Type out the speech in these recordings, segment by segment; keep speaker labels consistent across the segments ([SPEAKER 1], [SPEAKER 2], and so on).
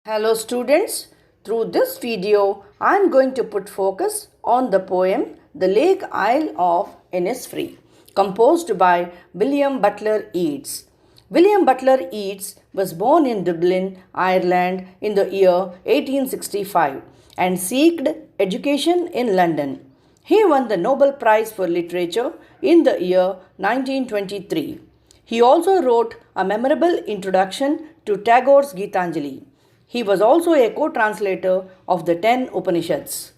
[SPEAKER 1] Hello students, through this video I am going to put focus on the poem The Lake Isle of INNISFREE, composed by William Butler Yeats. William Butler Yeats was born in Dublin, Ireland in the year 1865 and sought education in London. He won the Nobel Prize for Literature in the year 1923. He also wrote a memorable introduction to Tagore's Gitanjali. He was also a co-translator of the 10 Upanishads.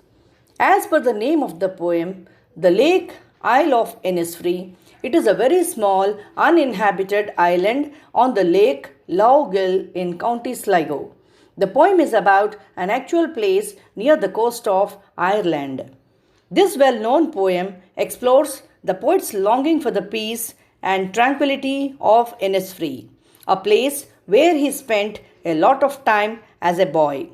[SPEAKER 1] As per the name of the poem, The Lake Isle of INNISFREE, it is a very small, uninhabited island on the lake Lough Gill in County Sligo. The poem is about an actual place near the coast of Ireland. This well-known poem explores the poet's longing for the peace and tranquility of INNISFREE, a place where he spent a lot of time as a boy.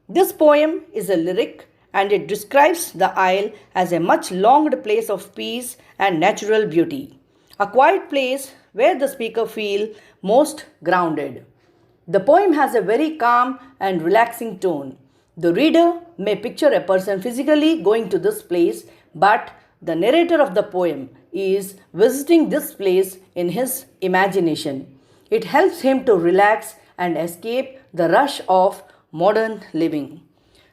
[SPEAKER 1] This poem is a lyric and it describes the isle as a much longed place of peace and natural beauty, a quiet place where the speaker feels most grounded. The poem has a very calm and relaxing tone. The reader may picture a person physically going to this place, but the narrator of the poem is visiting this place in his imagination. It helps him to relax and escape the rush of modern living.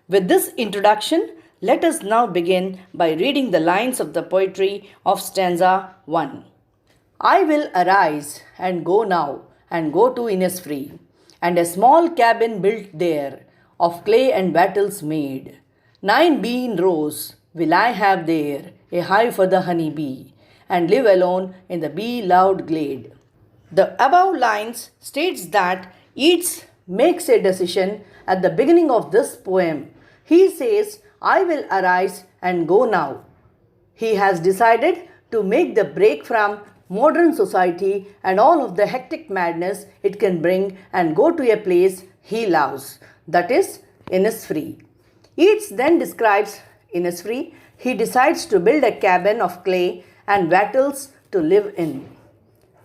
[SPEAKER 1] With this introduction, let us now begin by reading the lines of the poetry of stanza 1. I will arise and go now and go to INNISFREE, and a small cabin built there, of clay and wattles made. 9 bean rows will I have there, a hive for the honey bee, and live alone in the bee-loved glade. The above lines states that Yeats makes a decision at the beginning of this poem. He says, I will arise and go now. He has decided to make the break from modern society and all of the hectic madness it can bring and go to a place he loves, that is INNISFREE. Yeats then describes INNISFREE. He decides to build a cabin of clay and wattles to live in.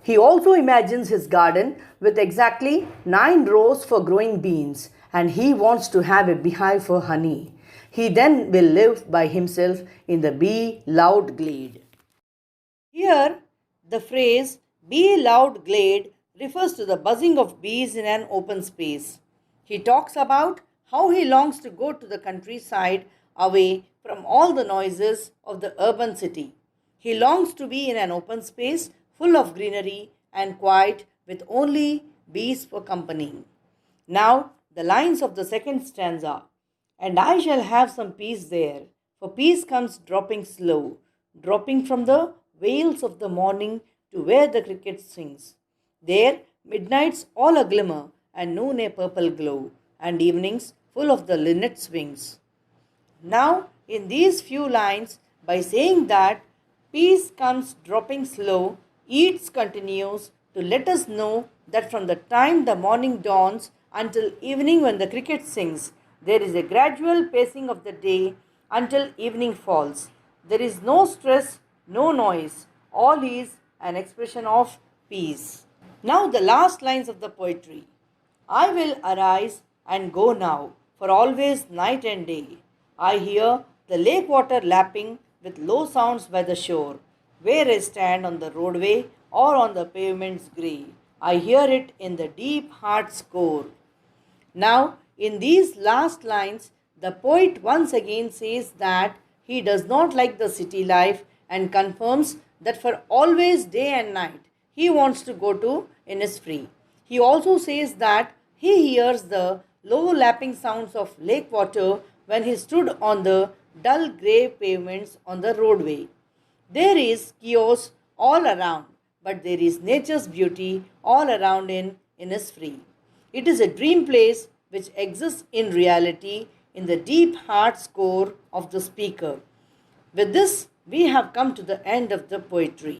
[SPEAKER 1] He also imagines his garden with exactly 9 rows for growing beans, and he wants to have a beehive for honey. He then will live by himself in the bee-loved glade. Here, the phrase bee-loved glade refers to the buzzing of bees in an open space. He talks about how he longs to go to the countryside away from all the noises of the urban city. He longs to be in an open space full of greenery and quiet with only bees for company. Now, the lines of the second stanza. And I shall have some peace there, for peace comes dropping slow, dropping from the vales of the morning to where the cricket sings. There, midnights all a glimmer, and noon a purple glow, and evenings full of the linnet's wings. Now, in these few lines, by saying that peace comes dropping slow, Yeats continues to let us know that from the time the morning dawns until evening when the cricket sings, there is a gradual pacing of the day until evening falls. There is no stress, no noise. All is an expression of peace. Now the last lines of the poetry. I will arise and go now, for always night and day. I hear the lake water lapping with low sounds by the shore. Where I stand on the roadway or on the pavement's grey, I hear it in the deep heart's core. Now, in these last lines, the poet once again says that he does not like the city life and confirms that for always day and night, he wants to go to INNISFREE. He also says that he hears the low lapping sounds of lake water when he stood on the dull grey pavements on the roadway. There is chaos all around, but there is nature's beauty all around in INNISFREE. It is a dream place which exists in reality in the deep heart's core of the speaker. With this, we have come to the end of the poetry.